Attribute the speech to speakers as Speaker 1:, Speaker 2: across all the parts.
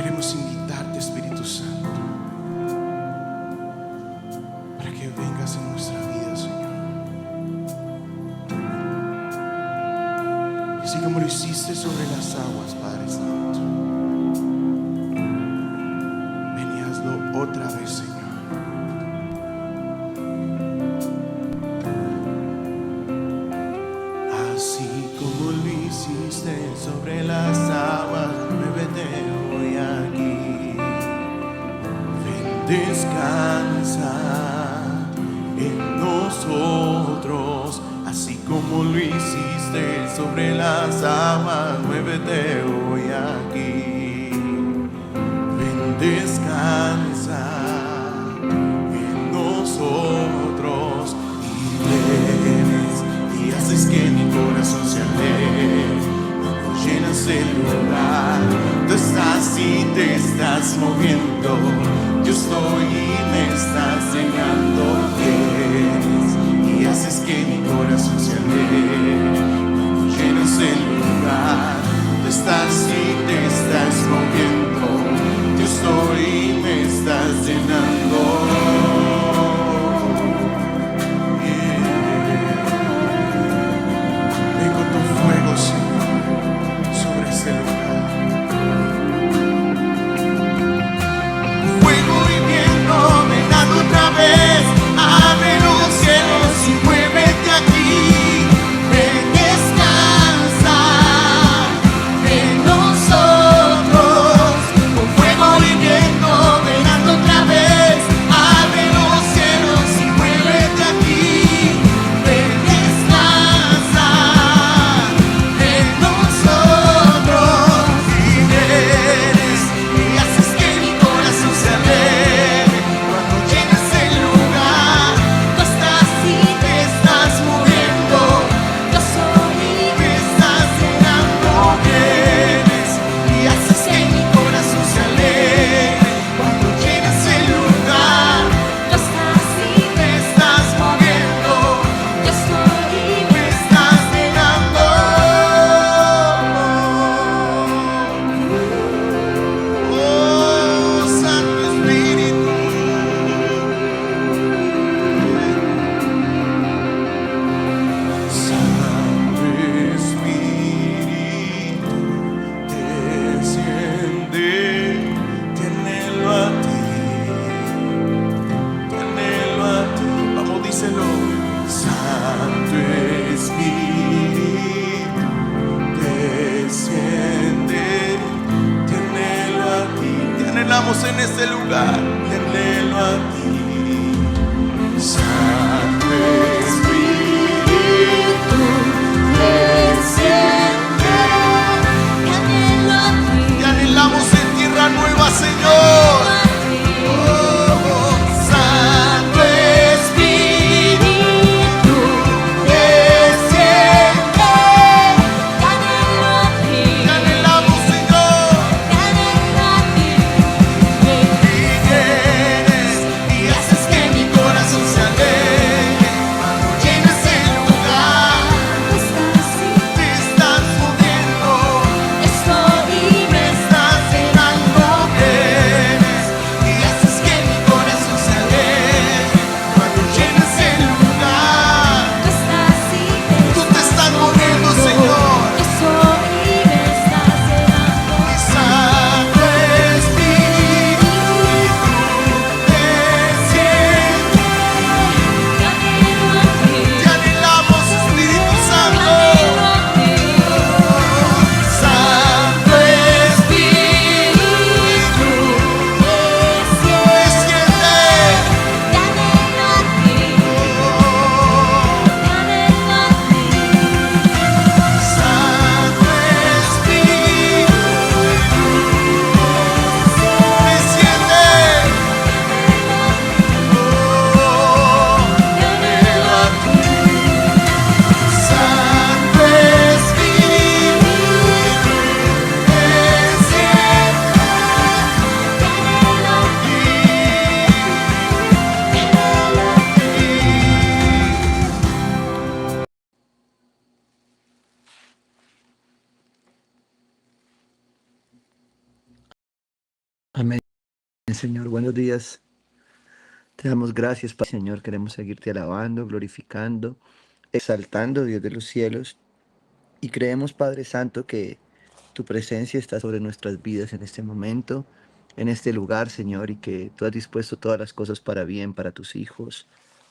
Speaker 1: queremos invitarte, Espíritu Santo, para que vengas en nuestra vida, Señor. Y así como lo hiciste sobre las aguas, Padre Santo, ven y hazlo otra vez, Señor. Así como lo hiciste sobre las aguas, muévete hoy aquí. Ven, descansa en nosotros. Así como lo hiciste sobre las aguas, muévete hoy aquí. Ven, descansa en nosotros y vienes y haces que mi corazón se alegre. Cuando llenas el lugar, tú estás y te estás moviendo. Yo estoy y me estás llenando. Vienes y haces que mi corazón se alegre. Cuando llenas el lugar, tú estás y te estás moviendo. Yo estoy y me estás llenando. Fuego, Señor, sobre este lugar. Fuego y viento, ven otra vez. Abre los cielos y muévete aquí. Ven, descansa en nosotros. Con fuego y viento, ven otra vez. Abre los cielos y muévete aquí. Ven, descansa en este lugar, tenerlo aquí. Santo Espíritu, desciende, tenerlo aquí. Te anhelamos en tierra nueva, Señor. Santo Espíritu, desciende, tenerlo aquí. Te anhelamos, Señor. Tenerlo aquí. Y haces que mi corazón se alegre. Cuando llenas el lugar, te estás moviendo. Estoy y me estás llenando.
Speaker 2: Amén, Señor. Buenos días. Te damos gracias, Señor. Queremos seguirte alabando, glorificando, exaltando, Dios de los cielos. Y creemos, Padre Santo, que tu presencia está sobre nuestras vidas en este momento, en este lugar, Señor, y que tú has dispuesto todas las cosas para bien, para tus hijos,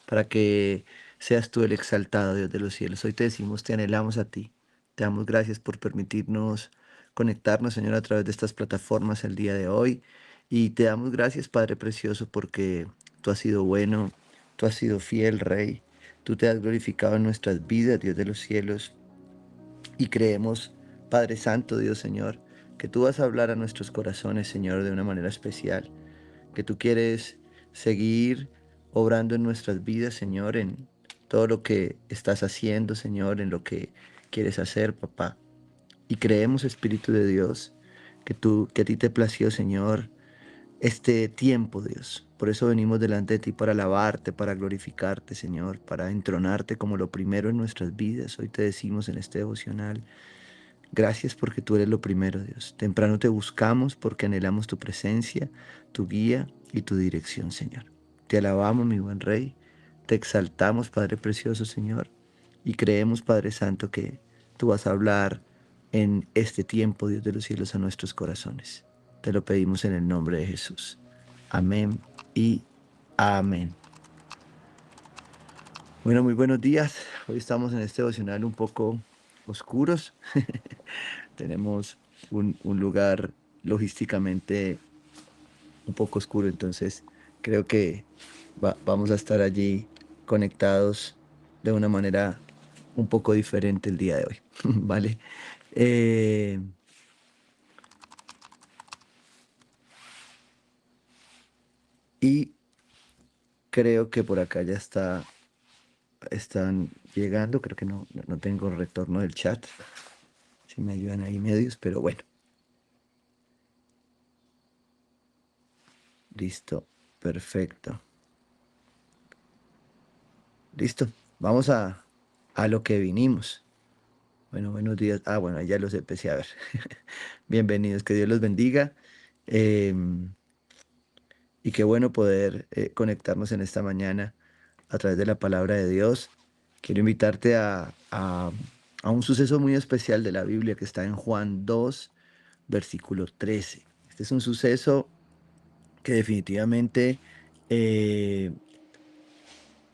Speaker 2: para que seas tú el exaltado, Dios de los cielos. Hoy te decimos, te anhelamos a ti. Te damos gracias por permitirnos conectarnos, Señor, a través de estas plataformas el día de hoy. Y te damos gracias, Padre Precioso, porque tú has sido bueno, tú has sido fiel, Rey. Tú te has glorificado en nuestras vidas, Dios de los cielos. Y creemos, Padre Santo, Dios Señor, que tú vas a hablar a nuestros corazones, Señor, de una manera especial, que tú quieres seguir obrando en nuestras vidas, Señor, en todo lo que estás haciendo, Señor, en lo que quieres hacer, papá. Y creemos, Espíritu de Dios, que a ti te plació, Señor, este tiempo, Dios. Por eso venimos delante de ti para alabarte, para glorificarte, Señor, para entronarte como lo primero en nuestras vidas. Hoy te decimos en este devocional, gracias porque tú eres lo primero, Dios. Temprano te buscamos porque anhelamos tu presencia, tu guía y tu dirección, Señor. Te alabamos, mi buen Rey. Te exaltamos, Padre Precioso, Señor. Y creemos, Padre Santo, que tú vas a hablar en este tiempo, Dios de los cielos, a nuestros corazones. Te lo pedimos en el nombre de Jesús. Amén y amén. Bueno, muy buenos días. Hoy estamos en este devocional un poco oscuros. Tenemos un lugar logísticamente un poco oscuro, entonces creo que vamos a estar allí conectados de una manera un poco diferente el día de hoy, ¿vale? Eh, y creo que por acá ya están llegando, creo que no tengo retorno del chat, si me ayudan ahí medios, pero bueno, listo, perfecto. Listo, vamos a lo que vinimos. Bueno, buenos días. Ah, bueno, ahí ya los empecé a ver. Bienvenidos, que Dios los bendiga. em, y qué bueno poder conectarnos en esta mañana a través de la palabra de Dios. Quiero invitarte a un suceso muy especial de la Biblia que está en Juan 2, versículo 13. Este es un suceso que definitivamente eh,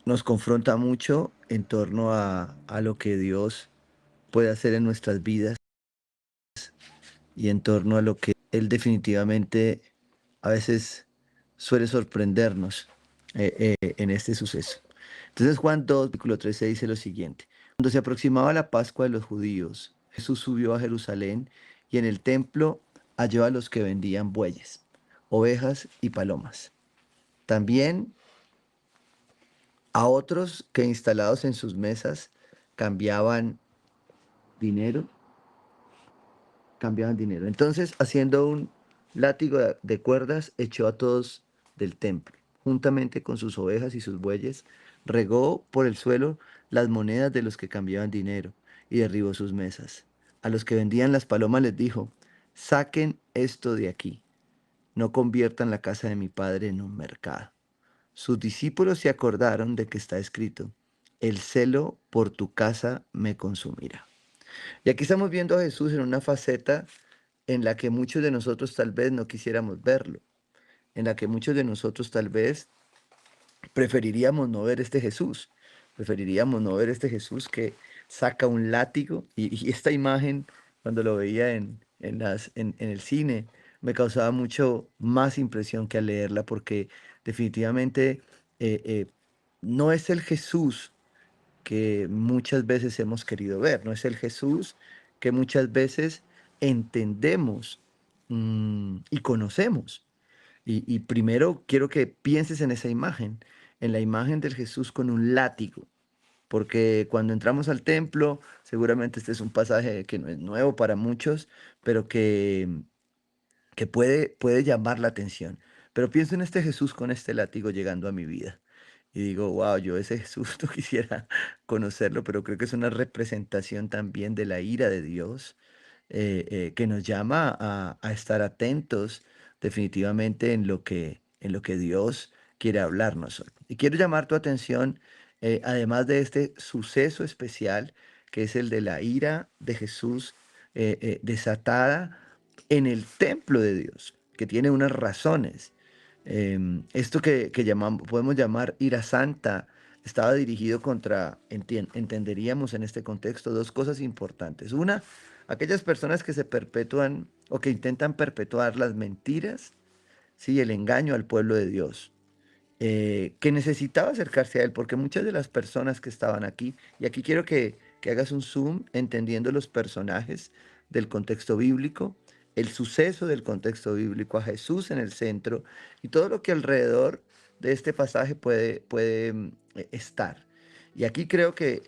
Speaker 2: nos confronta mucho en torno a lo que Dios puede hacer en nuestras vidas y en torno a lo que Él definitivamente a veces suele sorprendernos en este suceso. Entonces Juan 2, versículo 13 dice lo siguiente. Cuando se aproximaba la Pascua de los judíos, Jesús subió a Jerusalén y en el templo halló a los que vendían bueyes, ovejas y palomas. También a otros que instalados en sus mesas cambiaban dinero cambiaban dinero. Entonces, haciendo un látigo de cuerdas, echó a todos del templo, juntamente con sus ovejas y sus bueyes, regó por el suelo las monedas de los que cambiaban dinero y derribó sus mesas. A los que vendían las palomas les dijo, saquen esto de aquí, no conviertan la casa de mi padre en un mercado. Sus discípulos se acordaron de que está escrito, el celo por tu casa me consumirá. Y aquí estamos viendo a Jesús en una faceta en la que muchos de nosotros tal vez no quisiéramos verlo, en la que muchos de nosotros tal vez preferiríamos no ver este Jesús, preferiríamos no ver este Jesús que saca un látigo y esta imagen cuando lo veía en el cine me causaba mucho más impresión que al leerla porque definitivamente no es el Jesús que muchas veces hemos querido ver, no es el Jesús que muchas veces entendemos y conocemos. Y primero quiero que pienses en la imagen del Jesús con un látigo, porque cuando entramos al templo, seguramente este es un pasaje que no es nuevo para muchos, pero que puede llamar la atención. Pero pienso en este Jesús con este látigo llegando a mi vida. Y digo, wow, yo ese Jesús no quisiera conocerlo, pero creo que es una representación también de la ira de Dios que nos llama a estar atentos definitivamente en lo que Dios quiere hablarnos hoy. Y quiero llamar tu atención, además de este suceso especial, que es el de la ira de Jesús desatada en el templo de Dios, que tiene unas razones. Esto que llamamos, podemos llamar ira santa, estaba dirigido contra, entenderíamos en este contexto, dos cosas importantes. Una, aquellas personas que se perpetúan o que intentan perpetuar las mentiras, sí, el engaño al pueblo de Dios, que necesitaba acercarse a él, porque muchas de las personas que estaban aquí, y aquí quiero que hagas un zoom entendiendo los personajes del contexto bíblico, el suceso del contexto bíblico, a Jesús en el centro y todo lo que alrededor de este pasaje puede estar. Y aquí creo que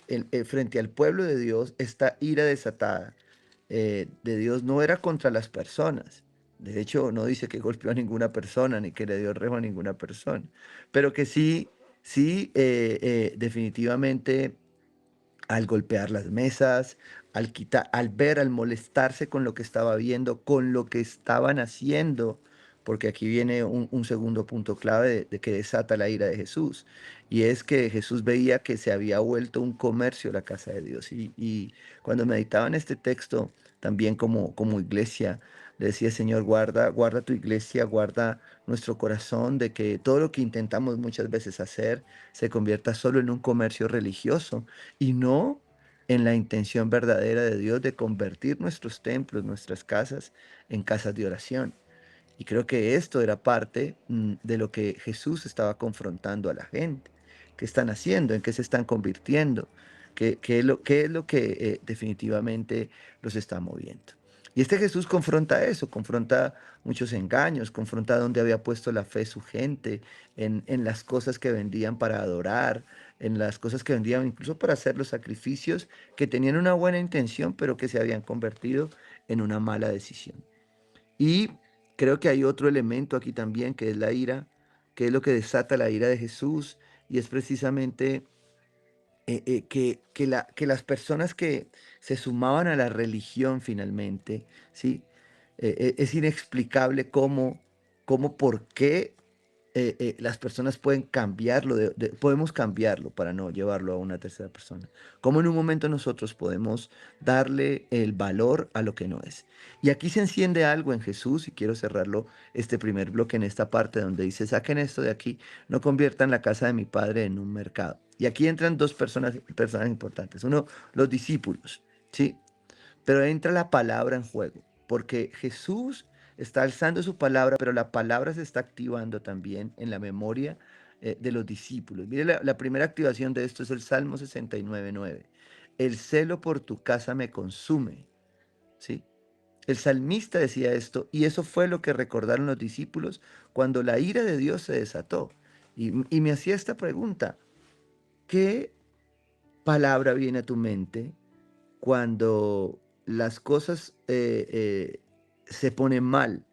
Speaker 2: frente al pueblo de Dios, esta ira desatada de Dios no era contra las personas. De hecho, no dice que golpeó a ninguna persona ni que le dio remo a ninguna persona, pero que sí, definitivamente al golpear las mesas, al ver, al molestarse con lo que estaba viendo, con lo que estaban haciendo, porque aquí viene un segundo punto clave de que desata la ira de Jesús, y es que Jesús veía que se había vuelto un comercio la casa de Dios. Y cuando meditaba en este texto, también como iglesia, le decía, Señor, guarda tu iglesia, guarda nuestro corazón de que todo lo que intentamos muchas veces hacer se convierta solo en un comercio religioso y no en la intención verdadera de Dios de convertir nuestros templos, nuestras casas, en casas de oración. Y creo que esto era parte de lo que Jesús estaba confrontando a la gente. ¿Qué están haciendo? ¿En qué se están convirtiendo? ¿Qué es lo que definitivamente los está moviendo? Y este Jesús confronta eso, confronta muchos engaños, confronta dónde había puesto la fe su gente, en las cosas que vendían para adorar, en las cosas que vendían incluso para hacer los sacrificios que tenían una buena intención, pero que se habían convertido en una mala decisión. Y creo que hay otro elemento aquí también, que es la ira, que es lo que desata la ira de Jesús, y es precisamente que las personas que se sumaban a la religión finalmente, ¿sí? Es inexplicable por qué las personas pueden cambiarlo, podemos cambiarlo para no llevarlo a una tercera persona. Cómo en un momento nosotros podemos darle el valor a lo que no es. Y aquí se enciende algo en Jesús, y quiero cerrarlo este primer bloque en esta parte donde dice, saquen esto de aquí, no conviertan la casa de mi padre en un mercado. Y aquí entran dos personas importantes. Uno, los discípulos, ¿sí? Pero entra la palabra en juego, porque Jesús está alzando su palabra, pero la palabra se está activando también en la memoria de los discípulos. Mire, la primera activación de esto es el Salmo 69:9. El celo por tu casa me consume, ¿sí? El salmista decía esto, y eso fue lo que recordaron los discípulos cuando la ira de Dios se desató. Y me hacía esta pregunta, ¿qué palabra viene a tu mente cuando las cosas se ponen mal,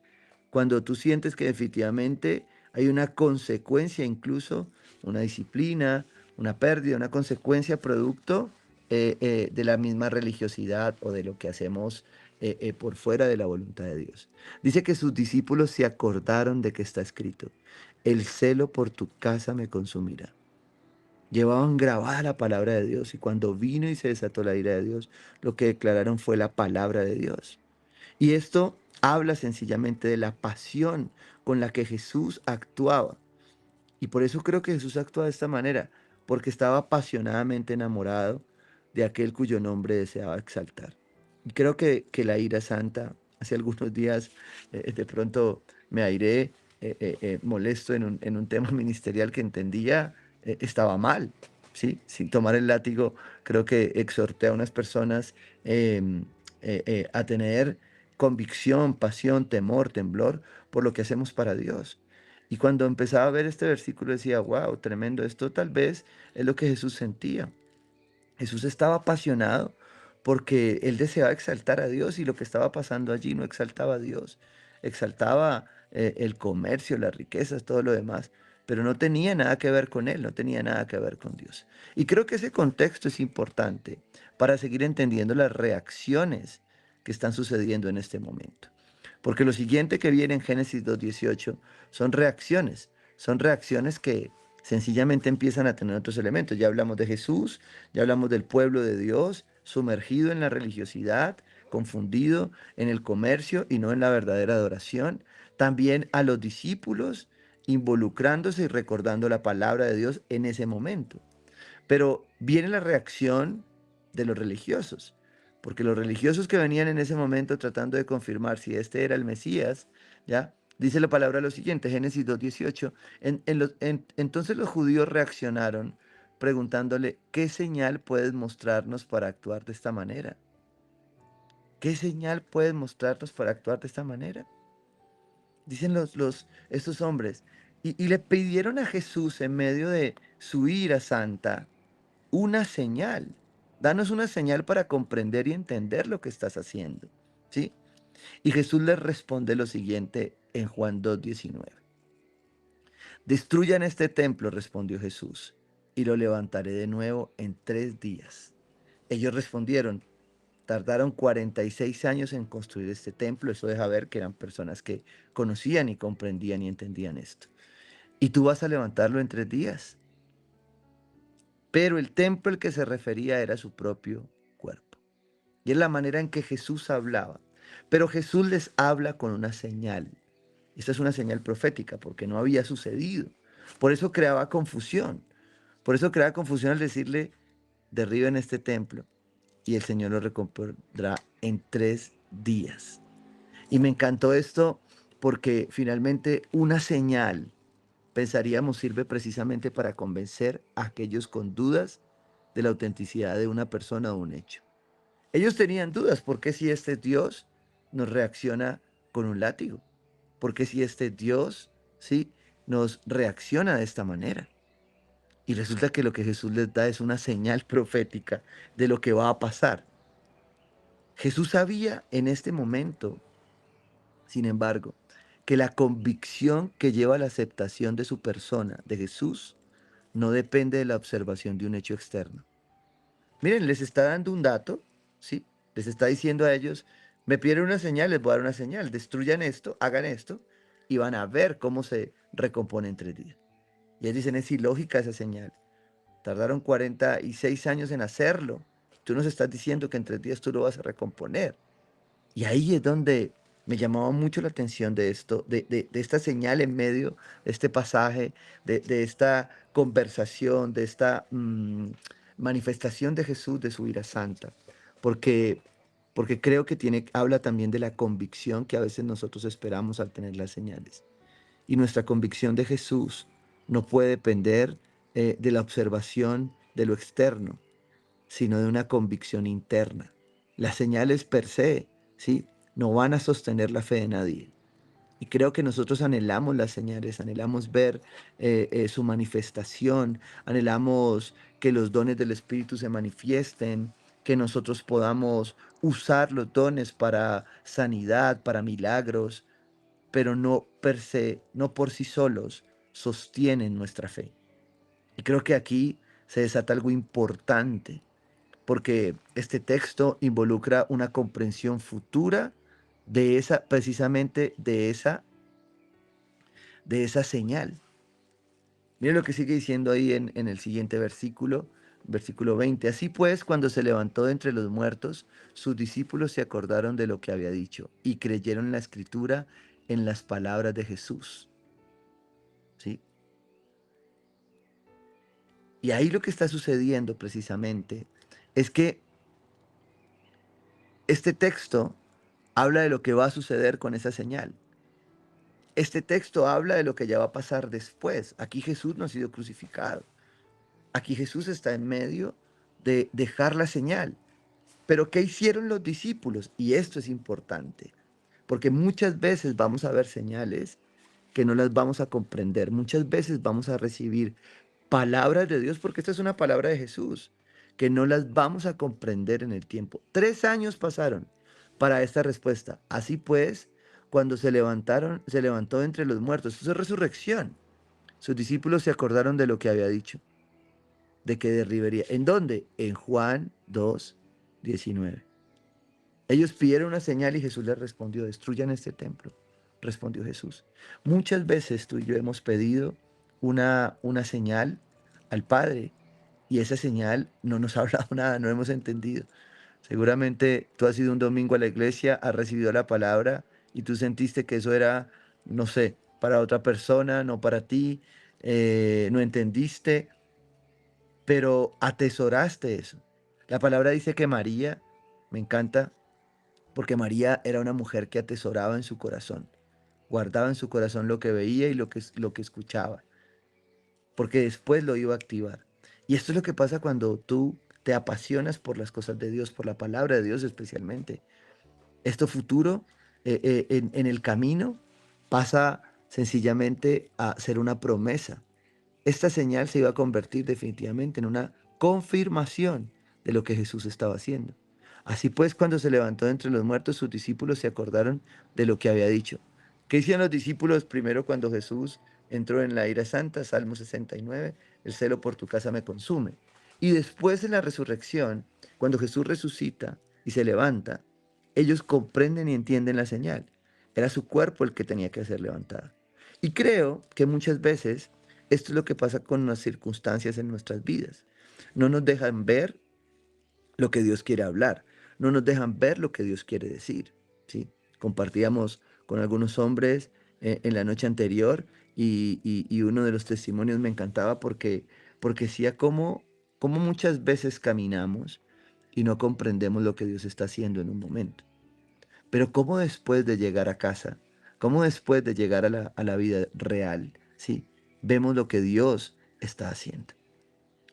Speaker 2: cuando tú sientes que definitivamente hay una consecuencia, incluso una disciplina, una pérdida, una consecuencia producto de la misma religiosidad o de lo que hacemos por fuera de la voluntad de Dios? Dice que sus discípulos se acordaron de que está escrito, el celo por tu casa me consumirá. Llevaban grabada la palabra de Dios, y cuando vino y se desató la ira de Dios, lo que declararon fue la palabra de Dios. Y esto habla sencillamente de la pasión con la que Jesús actuaba. Y por eso creo que Jesús actúa de esta manera, porque estaba apasionadamente enamorado de aquel cuyo nombre deseaba exaltar. Y creo que la ira santa, hace algunos días de pronto me airé molesto en un tema ministerial que entendía estaba mal, ¿sí? Sin tomar el látigo, creo que exhorté a unas personas a tener convicción, pasión, temor, temblor por lo que hacemos para Dios. Y cuando empezaba a ver este versículo decía, wow, tremendo, esto tal vez es lo que Jesús sentía. Jesús estaba apasionado porque él deseaba exaltar a Dios, y lo que estaba pasando allí no exaltaba a Dios, exaltaba el comercio, las riquezas, todo lo demás, pero no tenía nada que ver con él, no tenía nada que ver con Dios. Y creo que ese contexto es importante para seguir entendiendo las reacciones que están sucediendo en este momento. Porque lo siguiente que viene en Génesis 2:18 son reacciones que sencillamente empiezan a tener otros elementos. Ya hablamos de Jesús, ya hablamos del pueblo de Dios, sumergido en la religiosidad, confundido en el comercio y no en la verdadera adoración. También a los discípulos involucrándose y recordando la palabra de Dios en ese momento. Pero viene la reacción de los religiosos, porque los religiosos que venían en ese momento tratando de confirmar si este era el Mesías, ¿ya? Dice la palabra lo siguiente, Génesis 2:18, entonces los judíos reaccionaron preguntándole, ¿qué señal puedes mostrarnos para actuar de esta manera? ¿Qué señal puedes mostrarnos para actuar de esta manera? Dicen estos hombres, y le pidieron a Jesús en medio de su ira santa, una señal. Danos una señal para comprender y entender lo que estás haciendo. ¿Sí? Y Jesús les responde lo siguiente en Juan 2:19. Destruyan este templo, respondió Jesús, y lo levantaré de nuevo en 3 días. Ellos respondieron, tardaron 46 años en construir este templo. Eso deja ver que eran personas que conocían y comprendían y entendían esto. ¿Y tú vas a levantarlo en 3 días? Pero el templo al que se refería era su propio cuerpo. Y es la manera en que Jesús hablaba. Pero Jesús les habla con una señal. Esta es una señal profética porque no había sucedido. Por eso creaba confusión. Por eso creaba confusión al decirle, derriben este templo y el Señor lo recompondrá en 3 días. Y me encantó esto porque finalmente una señal, pensaríamos, sirve precisamente para convencer a aquellos con dudas de la autenticidad de una persona o un hecho. Ellos tenían dudas, ¿por qué si este Dios nos reacciona con un látigo? ¿Por qué si este Dios, sí, nos reacciona de esta manera? Y resulta que lo que Jesús les da es una señal profética de lo que va a pasar. Jesús sabía en este momento, sin embargo, que la convicción que lleva a la aceptación de su persona, de Jesús, no depende de la observación de un hecho externo. Miren, les está dando un dato, ¿sí? Les está diciendo a ellos, me pidieron una señal, les voy a dar una señal, destruyan esto, hagan esto, y van a ver cómo se recompone en 3 días. Y ellos dicen, es ilógica esa señal. Tardaron 46 años en hacerlo. Tú nos estás diciendo que en 3 días tú lo vas a recomponer. Y ahí es donde me llamaba mucho la atención de esto, de esta señal en medio de este pasaje, de esta conversación, de esta manifestación de Jesús, de su ira santa. Porque, porque creo que habla también de la convicción que a veces nosotros esperamos al tener las señales. Y nuestra convicción de Jesús no puede depender de la observación de lo externo, sino de una convicción interna. Las señales per se, ¿sí? No van a sostener la fe de nadie. Y creo que nosotros anhelamos las señales, anhelamos ver su manifestación, anhelamos que los dones del Espíritu se manifiesten, que nosotros podamos usar los dones para sanidad, para milagros, pero no per se, no por sí solos sostienen nuestra fe. Y creo que aquí se desata algo importante porque este texto involucra una comprensión futura de esa, precisamente de esa señal. Miren lo que sigue diciendo ahí en el siguiente versículo, versículo 20. Así pues, cuando se levantó de entre los muertos, sus discípulos se acordaron de lo que había dicho y creyeron en la escritura, en las palabras de Jesús. ¿Sí? Y ahí lo que está sucediendo precisamente es que este texto habla de lo que va a suceder con esa señal. Este texto habla de lo que ya va a pasar después. Aquí Jesús no ha sido crucificado. Aquí Jesús está en medio de dejar la señal. Pero ¿qué hicieron los discípulos? Y esto es importante, porque muchas veces vamos a ver señales que no las vamos a comprender. Muchas veces vamos a recibir palabras de Dios, porque esta es una palabra de Jesús, que no las vamos a comprender en el tiempo. 3 años pasaron para esta respuesta. Así pues, cuando se levantó entre los muertos. Eso es resurrección. Sus discípulos se acordaron de lo que había dicho, de que derribaría. ¿En dónde? En Juan 2:19. Ellos pidieron una señal y Jesús les respondió, destruyan este templo, respondió Jesús. Muchas veces tú y yo hemos pedido una señal al Padre y esa señal no nos ha hablado nada, no hemos entendido. Seguramente tú has ido un domingo a la iglesia, has recibido la palabra y tú sentiste que eso era, no sé, para otra persona, no para ti, no entendiste, pero atesoraste eso. La palabra dice que María, me encanta, porque María era una mujer que atesoraba en su corazón, guardaba en su corazón lo que veía y lo que escuchaba, porque después lo iba a activar. Y esto es lo que pasa cuando tú te apasionas por las cosas de Dios, por la palabra de Dios especialmente. Esto futuro en el camino pasa sencillamente a ser una promesa. Esta señal se iba a convertir definitivamente en una confirmación de lo que Jesús estaba haciendo. Así pues, cuando se levantó de entre los muertos, sus discípulos se acordaron de lo que había dicho. ¿Qué hicieron los discípulos primero cuando Jesús entró en la ira santa? Salmo 69, el celo por tu casa me consume. Y después en la resurrección, cuando Jesús resucita y se levanta, ellos comprenden y entienden la señal. Era su cuerpo el que tenía que ser levantado. Y creo que muchas veces esto es lo que pasa con las circunstancias en nuestras vidas. No nos dejan ver lo que Dios quiere hablar, no nos dejan ver lo que Dios quiere decir. ¿Sí? Compartíamos con algunos hombres en la noche anterior y uno de los testimonios me encantaba porque decía cómo muchas veces caminamos y no comprendemos lo que Dios está haciendo en un momento. Pero cómo después de llegar a casa, cómo después de llegar a la vida real, ¿sí? Vemos lo que Dios está haciendo.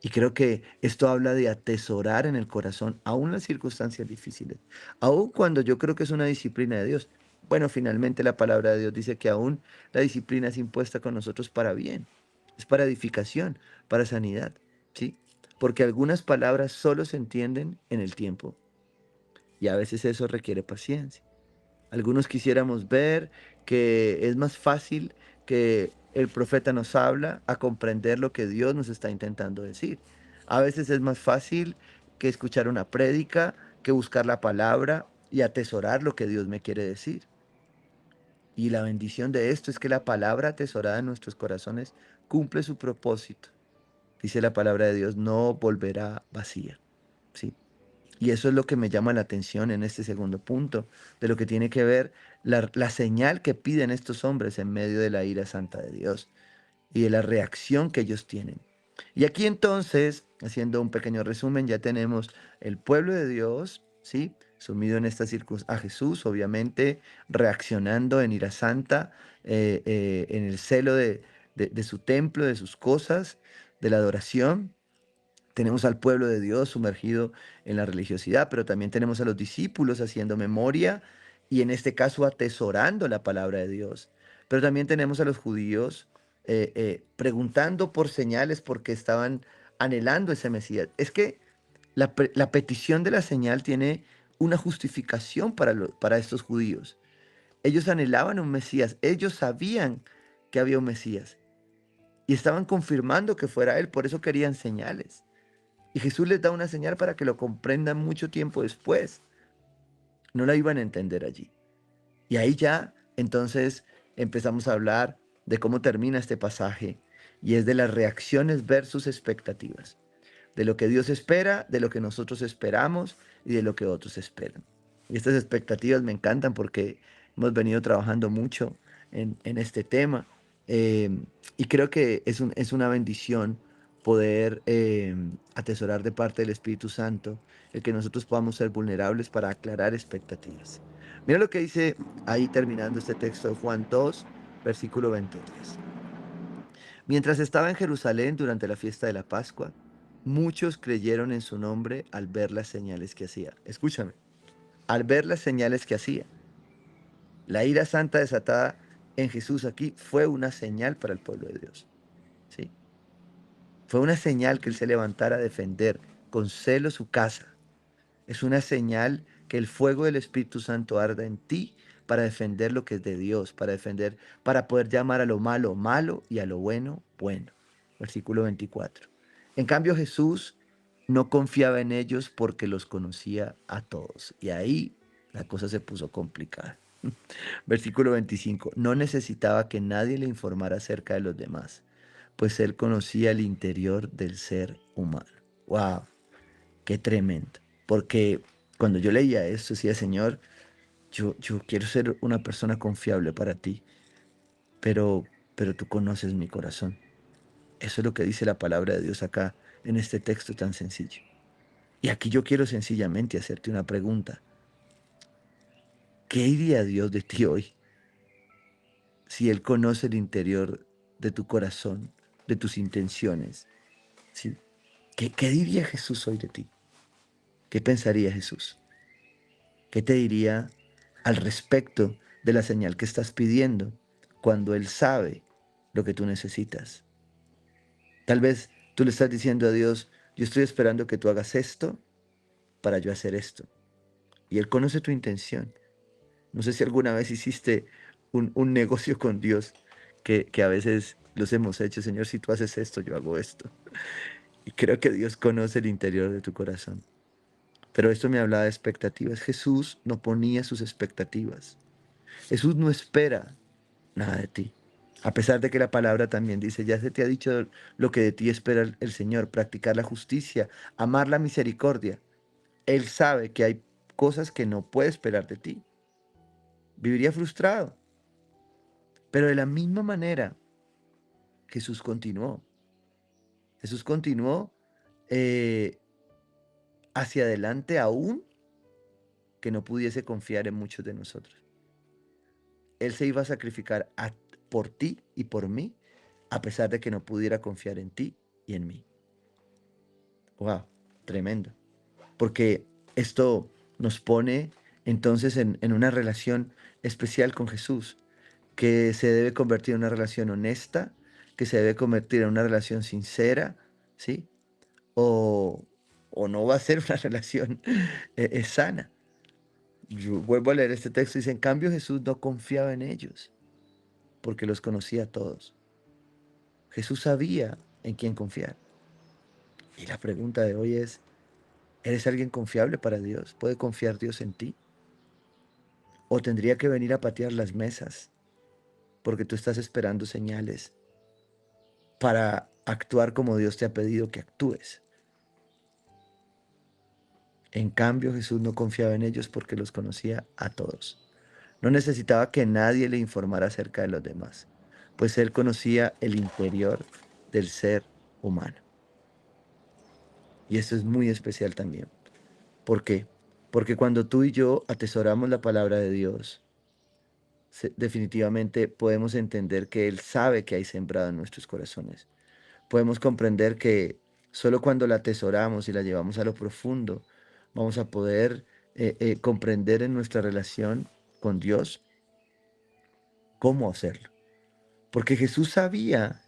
Speaker 2: Y creo que esto habla de atesorar en el corazón, aún las circunstancias difíciles, aún cuando yo creo que es una disciplina de Dios. Bueno, finalmente la palabra de Dios dice que aún la disciplina es impuesta con nosotros para bien, es para edificación, para sanidad, ¿sí? Porque algunas palabras solo se entienden en el tiempo y a veces eso requiere paciencia. Algunos quisiéramos ver que es más fácil que el profeta nos habla a comprender lo que Dios nos está intentando decir. A veces es más fácil que escuchar una prédica, que buscar la palabra y atesorar lo que Dios me quiere decir. Y la bendición de esto es que la palabra atesorada en nuestros corazones cumple su propósito. Dice la palabra de Dios, no volverá vacía. ¿Sí? Y eso es lo que me llama la atención en este segundo punto, de lo que tiene que ver la señal que piden estos hombres en medio de la ira santa de Dios y de la reacción que ellos tienen. Y aquí entonces, haciendo un pequeño resumen, ya tenemos el pueblo de Dios, ¿sí? Sumido en esta circunstancia, a Jesús, obviamente, reaccionando en ira santa, en el celo de su templo, de sus cosas, de la adoración. Tenemos al pueblo de Dios sumergido en la religiosidad, pero también tenemos a los discípulos haciendo memoria y en este caso atesorando la palabra de Dios. Pero también tenemos a los judíos preguntando por señales porque estaban anhelando ese Mesías. Es que la petición de la señal tiene una justificación para estos judíos. Ellos anhelaban un Mesías, ellos sabían que había un Mesías y estaban confirmando que fuera él, por eso querían señales. Y Jesús les da una señal para que lo comprendan mucho tiempo después. No la iban a entender allí. Y ahí ya, entonces, empezamos a hablar de cómo termina este pasaje. Y es de las reacciones versus expectativas. De lo que Dios espera, de lo que nosotros esperamos y de lo que otros esperan. Y estas expectativas me encantan porque hemos venido trabajando mucho en este tema. eh, y creo que es una bendición poder atesorar de parte del Espíritu Santo el que nosotros podamos ser vulnerables para aclarar expectativas. Mira lo que dice ahí terminando este texto de Juan 2, versículo 23. Mientras estaba en Jerusalén durante la fiesta de la Pascua, muchos creyeron en su nombre al ver las señales que hacía. Escúchame, al ver las señales que hacía. La ira santa desatada en Jesús aquí fue una señal para el pueblo de Dios. ¿Sí? Fue una señal que él se levantara a defender con celo su casa. Es una señal que el fuego del Espíritu Santo arda en ti para defender lo que es de Dios, para defender, para poder llamar a lo malo malo y a lo bueno bueno. Versículo 24. En cambio Jesús no confiaba en ellos porque los conocía a todos. Y ahí la cosa se puso complicada. Versículo 25. No necesitaba que nadie le informara acerca de los demás, pues él conocía el interior del ser humano. ¡Wow! ¡Qué tremendo! Porque cuando yo leía esto, decía, Señor, yo quiero ser una persona confiable para ti, pero tú conoces mi corazón. Eso es lo que dice la palabra de Dios acá en este texto tan sencillo. Y aquí yo quiero sencillamente hacerte una pregunta. ¿Qué diría Dios de ti hoy si Él conoce el interior de tu corazón, de tus intenciones? ¿Sí? ¿Qué diría Jesús hoy de ti? ¿Qué pensaría Jesús? ¿Qué te diría al respecto de la señal que estás pidiendo cuando Él sabe lo que tú necesitas? Tal vez tú le estás diciendo a Dios, yo estoy esperando que tú hagas esto para yo hacer esto. Y Él conoce tu intención. No sé si alguna vez hiciste un negocio con Dios, que a veces los hemos hecho. Señor, si tú haces esto, yo hago esto. Y creo que Dios conoce el interior de tu corazón. Pero esto me hablaba de expectativas. Jesús no ponía sus expectativas. Jesús no espera nada de ti. A pesar de que la palabra también dice, ya se te ha dicho lo que de ti espera el Señor, practicar la justicia, amar la misericordia. Él sabe que hay cosas que no puede esperar de ti. Viviría frustrado. Pero de la misma manera, Jesús continuó. Jesús continuó eh, hacia adelante aún que no pudiese confiar en muchos de nosotros. Él se iba a sacrificar por ti y por mí, a pesar de que no pudiera confiar en ti y en mí. Wow, tremendo. Porque esto nos pone entonces en una relación especial con Jesús, que se debe convertir en una relación honesta, que se debe convertir en una relación sincera, ¿sí? O, o no va a ser una relación sana. Yo vuelvo a leer este texto y dice, en cambio Jesús no confiaba en ellos, porque los conocía a todos. Jesús sabía en quién confiar. Y la pregunta de hoy es, ¿eres alguien confiable para Dios? ¿Puede confiar Dios en ti? ¿O tendría que venir a patear las mesas porque tú estás esperando señales para actuar como Dios te ha pedido que actúes? En cambio, Jesús no confiaba en ellos porque los conocía a todos. No necesitaba que nadie le informara acerca de los demás, pues él conocía el interior del ser humano. Y esto es muy especial también. ¿Por qué? Porque cuando tú y yo atesoramos la palabra de Dios, definitivamente podemos entender que Él sabe que hay sembrado en nuestros corazones. Podemos comprender que solo cuando la atesoramos y la llevamos a lo profundo, vamos a poder comprender en nuestra relación con Dios cómo hacerlo. Porque Jesús sabía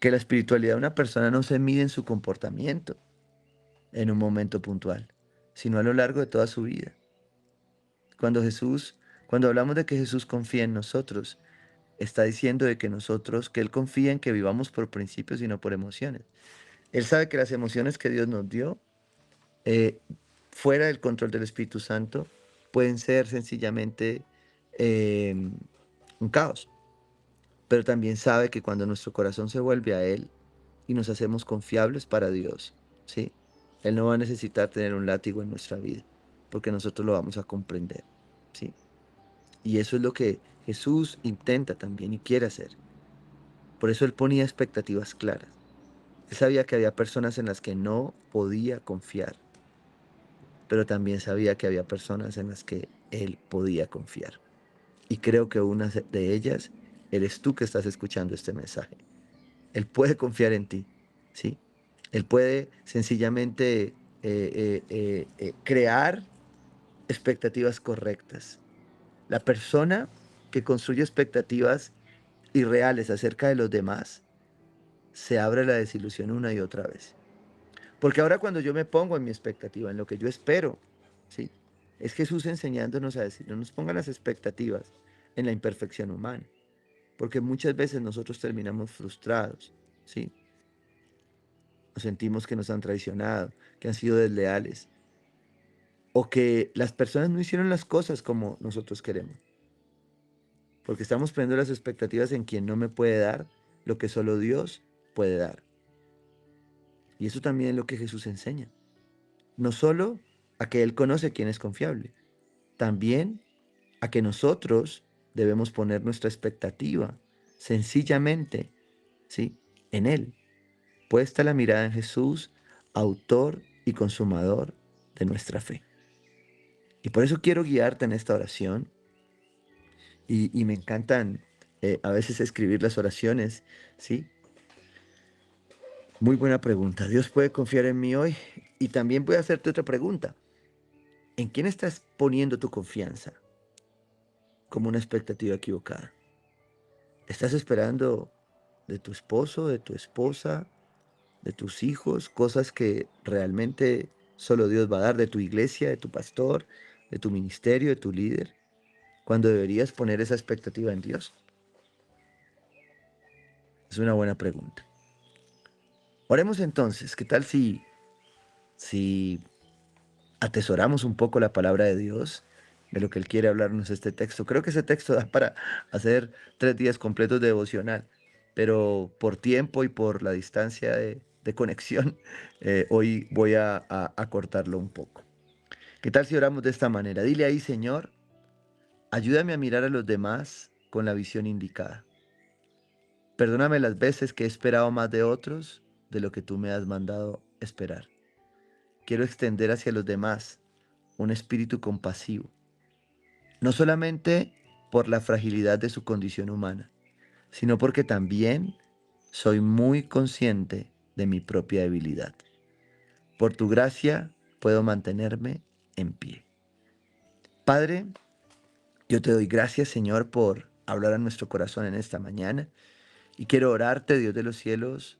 Speaker 2: que la espiritualidad de una persona no se mide en su comportamiento en un momento puntual, sino a lo largo de toda su vida. Cuando Jesús, cuando hablamos de que Jesús confía en nosotros, está diciendo de que nosotros, que Él confía en que vivamos por principios y no por emociones. Él sabe que las emociones que Dios nos dio, eh, fuera del control del Espíritu Santo, pueden ser sencillamente eh, un caos. Pero también sabe que cuando nuestro corazón se vuelve a Él y nos hacemos confiables para Dios, ¿sí? Él no va a necesitar tener un látigo en nuestra vida, porque nosotros lo vamos a comprender, ¿sí? Y eso es lo que Jesús intenta también y quiere hacer. Por eso Él ponía expectativas claras. Él sabía que había personas en las que no podía confiar, pero también sabía que había personas en las que Él podía confiar. Y creo que una de ellas eres tú que estás escuchando este mensaje. Él puede confiar en ti, ¿sí? Él puede sencillamente crear expectativas correctas. La persona que construye expectativas irreales acerca de los demás se abre a la desilusión una y otra vez. Porque ahora cuando yo me pongo en mi expectativa, en lo que yo espero, ¿sí? Es Jesús enseñándonos a decir, no nos pongan las expectativas en la imperfección humana, porque muchas veces nosotros terminamos frustrados, ¿sí? Nos sentimos que nos han traicionado, que han sido desleales. o que las personas no hicieron las cosas como nosotros queremos, porque estamos poniendo las expectativas en quien no me puede dar lo que solo Dios puede dar. Y eso también es lo que Jesús enseña. No solo a que Él conoce quién es confiable, también a que nosotros debemos poner nuestra expectativa sencillamente, ¿sí?, en Él. Puesta la mirada en Jesús, autor y consumador de nuestra fe. Y por eso quiero guiarte en esta oración. Y me encantan a veces escribir las oraciones, ¿sí? Muy buena pregunta. ¿Dios puede confiar en mí hoy? Y también voy a hacerte otra pregunta. ¿En quién estás poniendo tu confianza como una expectativa equivocada? ¿Estás esperando de tu esposo, de tu esposa, de tus hijos, cosas que realmente solo Dios va a dar, de tu iglesia, de tu pastor, de tu ministerio, de tu líder, cuando deberías poner esa expectativa en Dios? Es una buena pregunta. Oremos entonces. ¿Qué tal si atesoramos un poco la palabra de Dios, de lo que Él quiere hablarnos este texto? Creo que ese texto da para hacer 3 días completos de devocional, pero por tiempo y por la distancia de conexión, hoy voy a cortarlo un poco. ¿Qué tal si oramos de esta manera? Dile ahí, Señor, ayúdame a mirar a los demás con la visión indicada. Perdóname las veces que he esperado más de otros de lo que tú me has mandado esperar. Quiero extender hacia los demás un espíritu compasivo, no solamente por la fragilidad de su condición humana, sino porque también soy muy consciente de mi propia debilidad. Por tu gracia puedo mantenerme en pie. Padre, yo te doy gracias, Señor, por hablar a nuestro corazón en esta mañana, y quiero orarte, Dios de los cielos,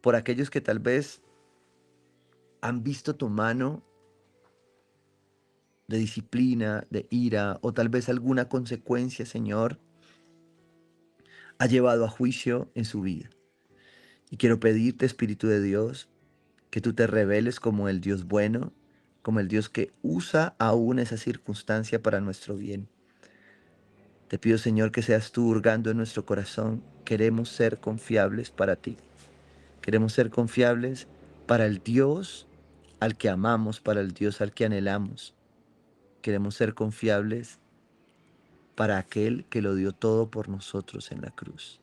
Speaker 2: por aquellos que tal vez han visto tu mano de disciplina, de ira, o tal vez alguna consecuencia, Señor, ha llevado a juicio en su vida. Y quiero pedirte, Espíritu de Dios, que tú te reveles como el Dios bueno, como el Dios que usa aún esa circunstancia para nuestro bien. Te pido, Señor, que seas tú hurgando en nuestro corazón. Queremos ser confiables para ti. Queremos ser confiables para el Dios al que amamos, para el Dios al que anhelamos. Queremos ser confiables para aquel que lo dio todo por nosotros en la cruz.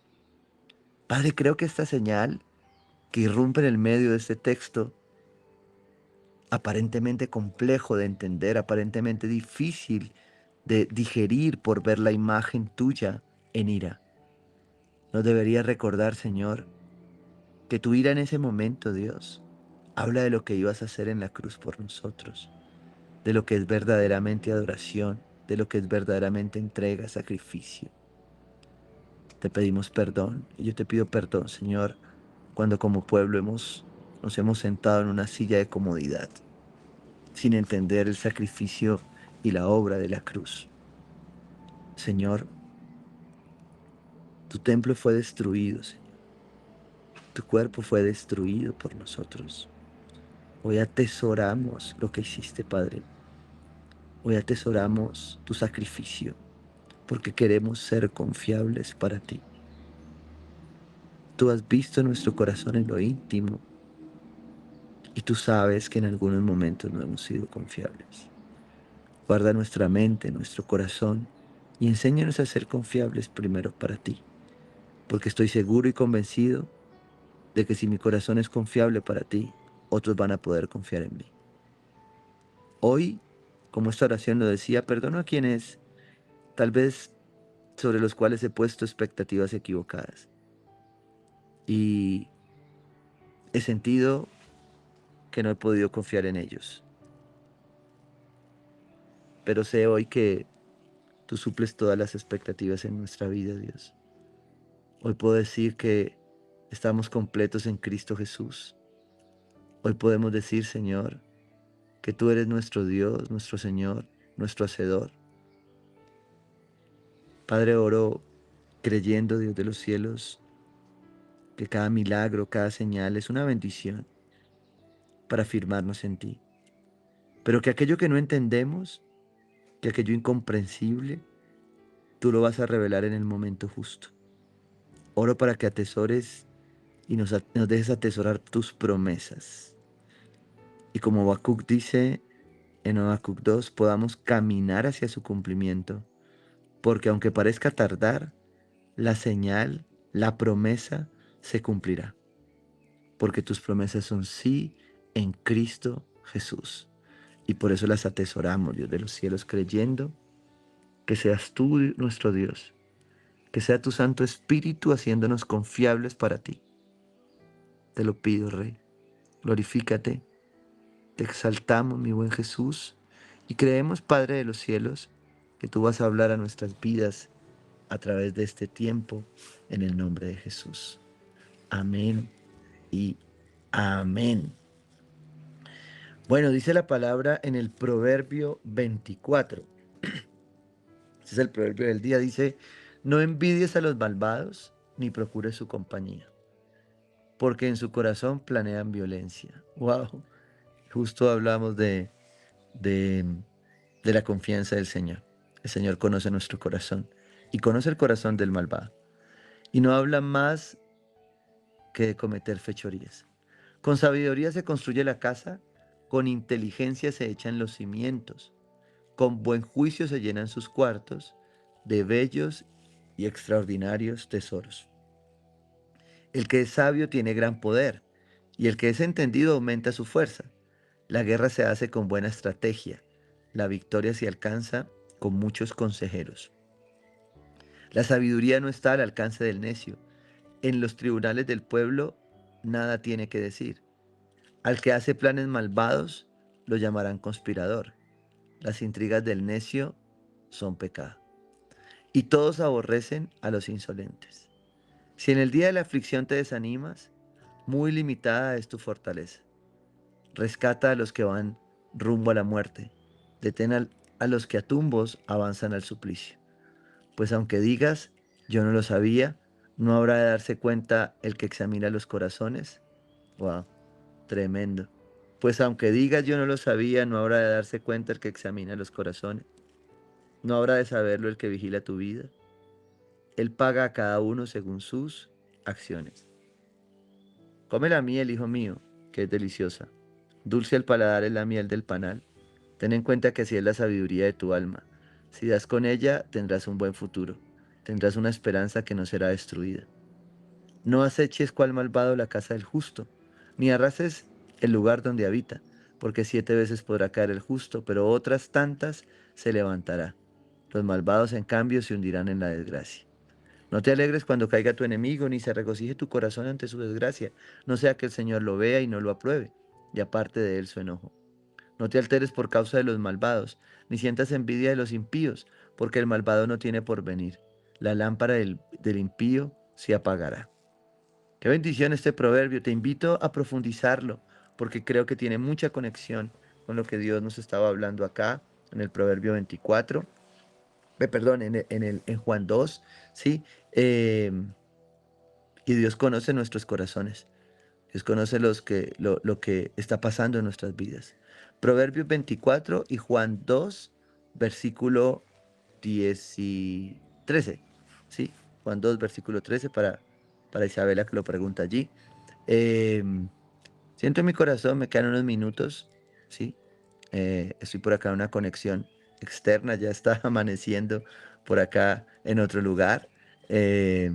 Speaker 2: Padre, creo que esta señal que irrumpe en el medio de este texto, aparentemente complejo de entender, aparentemente difícil de digerir por ver la imagen tuya en ira, nos debería recordar, Señor, que tu ira en ese momento, Dios, habla de lo que ibas a hacer en la cruz por nosotros, de lo que es verdaderamente adoración, de lo que es verdaderamente entrega, sacrificio. Te pedimos perdón y yo te pido perdón, Señor, cuando como pueblo nos hemos sentado en una silla de comodidad, sin entender el sacrificio y la obra de la cruz. Señor, tu templo fue destruido, Señor. Tu cuerpo fue destruido por nosotros. Hoy atesoramos lo que hiciste, Padre. Hoy atesoramos tu sacrificio, porque queremos ser confiables para ti. Tú has visto nuestro corazón en lo íntimo y tú sabes que en algunos momentos no hemos sido confiables. Guarda nuestra mente, nuestro corazón y enséñanos a ser confiables primero para ti, porque estoy seguro y convencido de que si mi corazón es confiable para ti, otros van a poder confiar en mí. Hoy, como esta oración lo decía, perdono a quienes tal vez sobre los cuales he puesto expectativas equivocadas y he sentido que no he podido confiar en ellos. Pero sé hoy que tú suples todas las expectativas en nuestra vida, Dios. Hoy puedo decir que estamos completos en Cristo Jesús. Hoy podemos decir, Señor, que tú eres nuestro Dios, nuestro Señor, nuestro Hacedor. Padre, oro creyendo, Dios de los cielos, que cada milagro, cada señal es una bendición para afirmarnos en ti, pero que aquello que no entendemos, que aquello incomprensible, tú lo vas a revelar en el momento justo. Oro para que atesores y nos dejes atesorar tus promesas. Y como Habacuc dice en Habacuc 2, podamos caminar hacia su cumplimiento, porque aunque parezca tardar, la señal, la promesa se cumplirá, porque tus promesas son sí en Cristo Jesús. Y por eso las atesoramos, Dios de los cielos, creyendo que seas tú nuestro Dios, que sea tu Santo Espíritu haciéndonos confiables para ti. Te lo pido, Rey. Glorifícate, te exaltamos, mi buen Jesús, y creemos, Padre de los cielos, que tú vas a hablar a nuestras vidas a través de este tiempo, en el nombre de Jesús. Amén y amén. Bueno, dice la palabra en el Proverbio 24. Este es el proverbio del día. Dice, no envidies a los malvados, ni procures su compañía, porque en su corazón planean violencia. Wow. Justo hablamos de, de la confianza del Señor. El Señor conoce nuestro corazón y conoce el corazón del malvado. Y no habla más que de cometer fechorías. Con sabiduría se construye la casa, con inteligencia se echan los cimientos, con buen juicio se llenan sus cuartos de bellos y extraordinarios tesoros. El que es sabio tiene gran poder, y el que es entendido aumenta su fuerza. La guerra se hace con buena estrategia, la victoria se alcanza con muchos consejeros. La sabiduría no está al alcance del necio. En los tribunales del pueblo nada tiene que decir. Al que hace planes malvados lo llamarán conspirador. Las intrigas del necio son pecado. Y todos aborrecen a los insolentes. Si en el día de la aflicción te desanimas, muy limitada es tu fortaleza. Rescata a los que van rumbo a la muerte. Detén a los que a tumbos avanzan al suplicio. Pues aunque digas, yo no lo sabía, no habrá de darse cuenta el que examina los corazones. Wow, tremendo. Pues aunque digas, yo no lo sabía, no habrá de darse cuenta el que examina los corazones. No habrá de saberlo el que vigila tu vida. Él paga a cada uno según sus acciones. Come la miel, hijo mío, que es deliciosa. Dulce al paladar es la miel del panal. Ten en cuenta que así es la sabiduría de tu alma. Si das con ella, tendrás un buen futuro. Tendrás una esperanza que no será destruida. No aceches cual malvado la casa del justo, ni arrases el lugar donde habita, porque 7 veces podrá caer el justo, pero otras tantas se levantará. Los malvados, en cambio, se hundirán en la desgracia. No te alegres cuando caiga tu enemigo, ni se regocije tu corazón ante su desgracia, no sea que el Señor lo vea y no lo apruebe, y aparte de él su enojo. No te alteres por causa de los malvados, ni sientas envidia de los impíos, porque el malvado no tiene porvenir. La lámpara del impío se apagará. Qué bendición este proverbio. Te invito a profundizarlo, porque creo que tiene mucha conexión con lo que Dios nos estaba hablando acá, en el proverbio 24. Perdón, en Juan 2, ¿sí? Y Dios conoce nuestros corazones. Dios conoce lo que está pasando en nuestras vidas. Proverbios 24 y Juan 2, versículo 10 y 13. ¿Sí? Juan 2, versículo 13 para Isabela que lo pregunta allí. Eh, Siento en mi corazón, me quedan unos minutos, ¿sí? Estoy por acá en una conexión externa, ya está amaneciendo por acá en otro lugar. eh,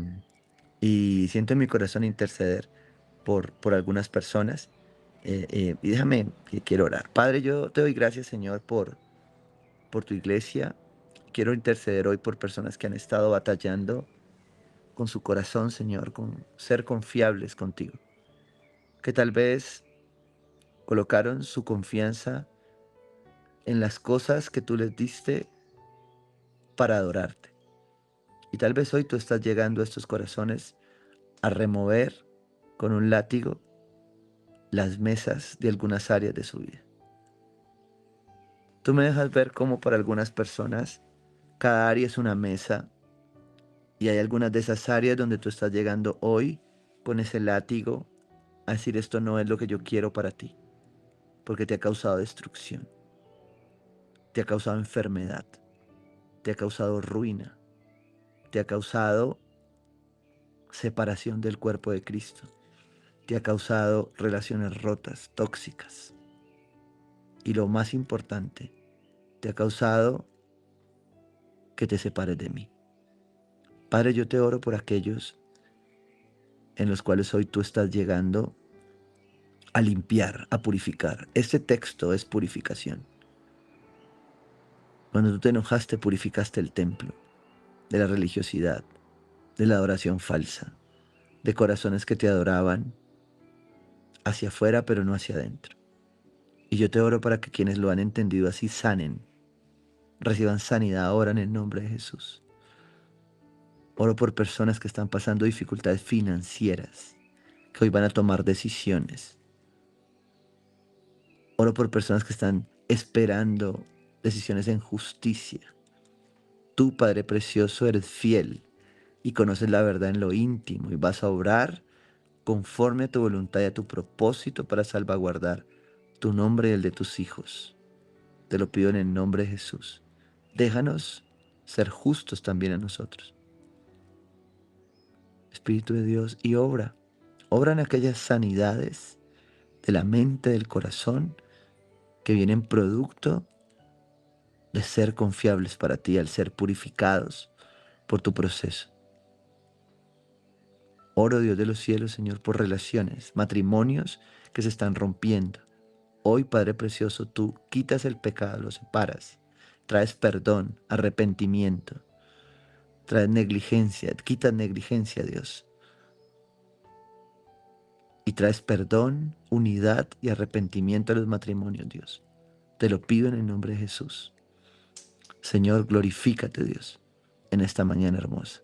Speaker 2: y siento en mi corazón interceder por algunas personas. Y déjame, que quiero orar. Padre, yo te doy gracias, Señor, por tu iglesia. Quiero interceder hoy por personas que han estado batallando con su corazón, Señor, con ser confiables contigo. Que tal vez colocaron su confianza en las cosas que tú les diste para adorarte. Y tal vez hoy tú estás llegando a estos corazones a remover con un látigo las mesas de algunas áreas de su vida. Tú me dejas ver cómo para algunas personas cada área es una mesa y hay algunas de esas áreas donde tú estás llegando hoy con ese látigo a decir esto no es lo que yo quiero para ti, porque te ha causado destrucción. te ha causado enfermedad, te ha causado ruina, te ha causado separación del cuerpo de Cristo, te ha causado relaciones rotas, tóxicas. Y lo más importante, te ha causado que te separes de mí. Padre, yo te oro por aquellos en los cuales hoy tú estás llegando a limpiar, a purificar. Este texto es purificación. Cuando tú te enojaste, purificaste el templo de la religiosidad, de la adoración falsa, de corazones que te adoraban hacia afuera, pero no hacia adentro. Y yo te oro para que quienes lo han entendido así sanen, reciban sanidad ahora en el nombre de Jesús. Oro por personas que están pasando dificultades financieras, que hoy van a tomar decisiones. Oro por personas que están esperando decisiones en justicia. Tú, Padre precioso, eres fiel y conoces la verdad en lo íntimo y vas a obrar conforme a tu voluntad y a tu propósito para salvaguardar tu nombre y el de tus hijos. Te lo pido en el nombre de Jesús. Déjanos ser justos también a nosotros. Espíritu de Dios, y obra en aquellas sanidades de la mente, del corazón, que vienen producto de ser confiables para ti, al ser purificados por tu proceso. Oro, Dios de los cielos, Señor, por relaciones, matrimonios que se están rompiendo. Hoy, Padre precioso, tú quitas el pecado, lo separas, traes perdón, arrepentimiento, traes negligencia, quitas negligencia, Dios. Y traes perdón, unidad y arrepentimiento a los matrimonios, Dios. Te lo pido en el nombre de Jesús. Señor, glorifícate, Dios, en esta mañana hermosa.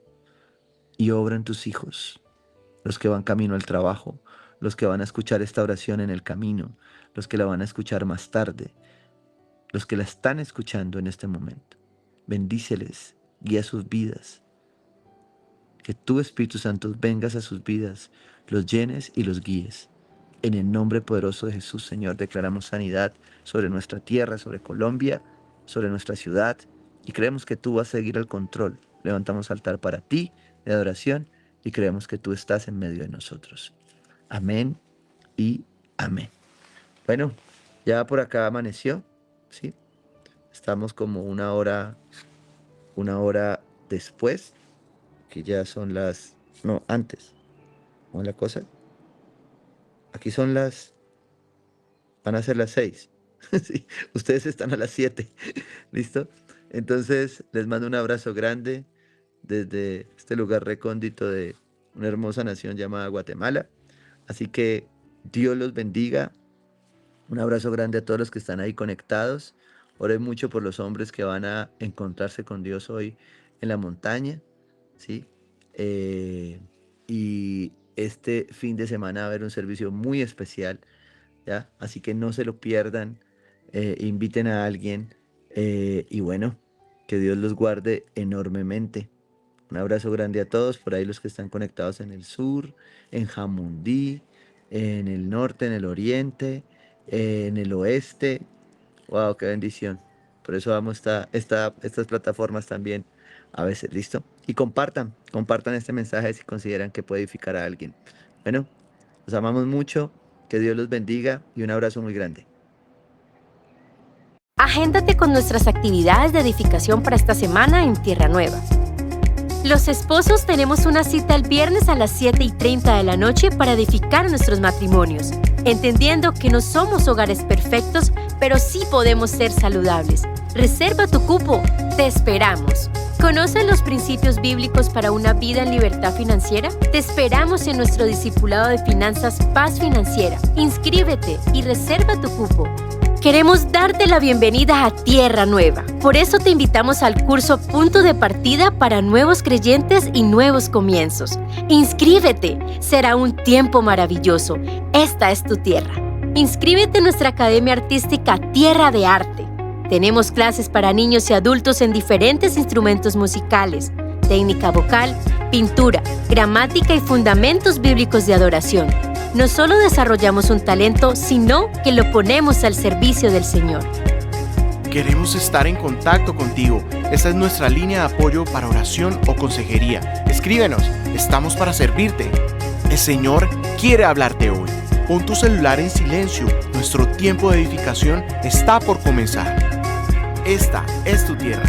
Speaker 2: Y obra en tus hijos, los que van camino al trabajo, los que van a escuchar esta oración en el camino, los que la van a escuchar más tarde, los que la están escuchando en este momento. Bendíceles, guía sus vidas. Que tú, Espíritu Santo, vengas a sus vidas, los llenes y los guíes. En el nombre poderoso de Jesús, Señor, declaramos sanidad sobre nuestra tierra, sobre Colombia, sobre nuestra ciudad, y creemos que tú vas a seguir el control. Levantamos altar para ti de adoración y creemos que tú estás en medio de nosotros. Amén y amén. Bueno, ya por acá amaneció, ¿sí? Estamos como una hora después, que ya son las... No, antes. ¿Cómo es la cosa? Aquí son van a ser las 6. Sí, ustedes están a las 7. ¿Listo? Entonces, les mando un abrazo grande desde este lugar recóndito de una hermosa nación llamada Guatemala. Así que Dios los bendiga. Un abrazo grande a todos los que están ahí conectados. Oren mucho por los hombres que van a encontrarse con Dios hoy en la montaña, ¿sí? Y este fin de semana va a haber un servicio muy especial, ¿ya? Así que no se lo pierdan, inviten a alguien y bueno, que Dios los guarde enormemente. Un abrazo grande a todos, por ahí los que están conectados en el sur, en Jamundí, en el norte, en el oriente, en el oeste. ¡Wow! ¡Qué bendición! Por eso vamos a estas plataformas también a veces, ¿listo? Y compartan este mensaje si consideran que puede edificar a alguien. Bueno, los amamos mucho, que Dios los bendiga y un abrazo muy grande.
Speaker 3: Agéndate con nuestras actividades de edificación para esta semana en Tierra Nueva. Los esposos tenemos una cita el viernes a las 7:30 de la noche para edificar nuestros matrimonios, entendiendo que no somos hogares perfectos, pero sí podemos ser saludables. Reserva tu cupo, te esperamos. ¿Conoces los principios bíblicos para una vida en libertad financiera? Te esperamos en nuestro discipulado de finanzas Paz Financiera. Inscríbete y reserva tu cupo. Queremos darte la bienvenida a Tierra Nueva. Por eso te invitamos al curso Punto de Partida para nuevos creyentes y nuevos comienzos. Inscríbete, será un tiempo maravilloso. Esta es tu tierra. Inscríbete en nuestra Academia Artística Tierra de Arte. Tenemos clases para niños y adultos en diferentes instrumentos musicales, técnica vocal, pintura, gramática y fundamentos bíblicos de adoración. No solo desarrollamos un talento, sino que lo ponemos al servicio del Señor.
Speaker 4: Queremos estar en contacto contigo. Esta es nuestra línea de apoyo para oración o consejería. Escríbenos, estamos para servirte. El Señor quiere hablarte hoy. Pon tu celular en silencio. Nuestro tiempo de edificación está por comenzar. Esta es tu tierra.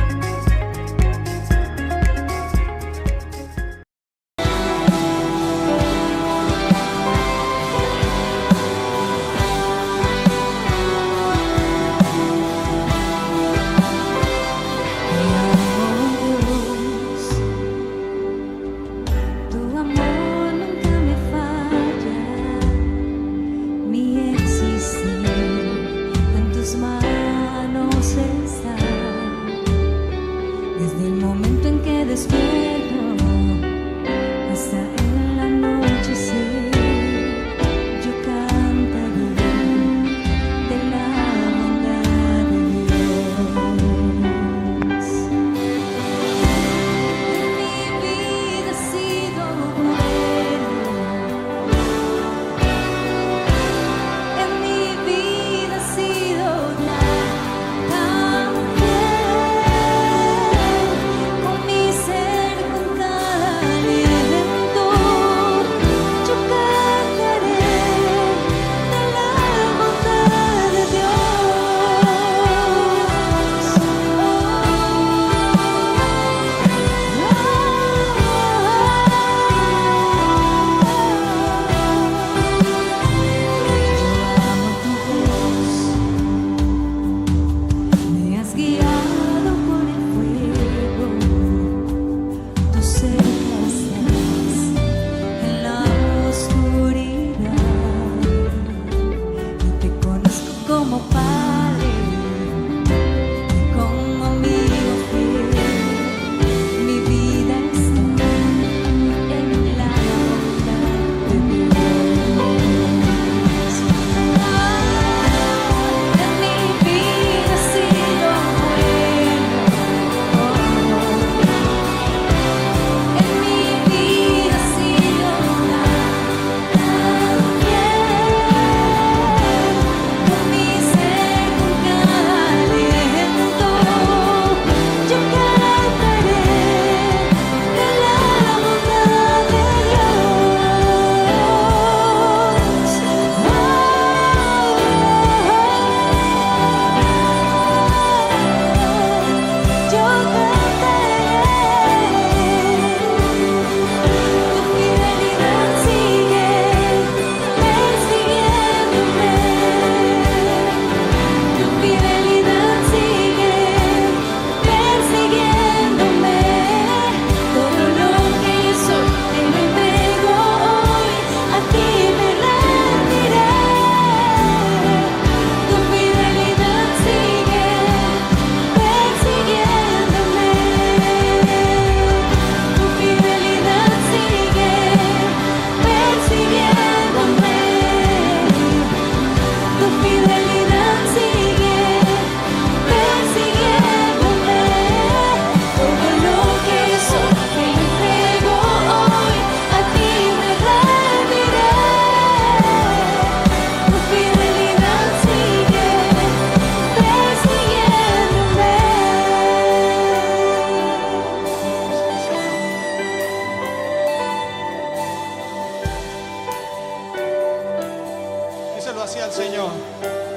Speaker 1: Hacia el Señor.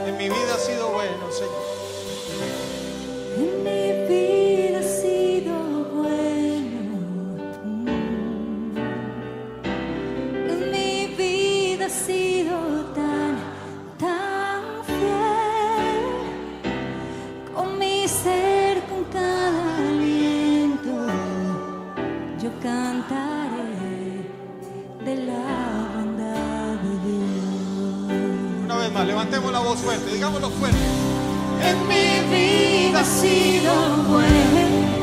Speaker 1: En mi vida ha sido bueno, Señor.
Speaker 5: En mi vida ha sido bueno. En mi vida ha sido tan fiel. Con mi ser, con cada aliento, yo cantaré de la bondad de Dios.
Speaker 1: Una vez más, levantemos la voz fuerte, digámoslo fuerte.
Speaker 5: En mi vida ha sido bueno.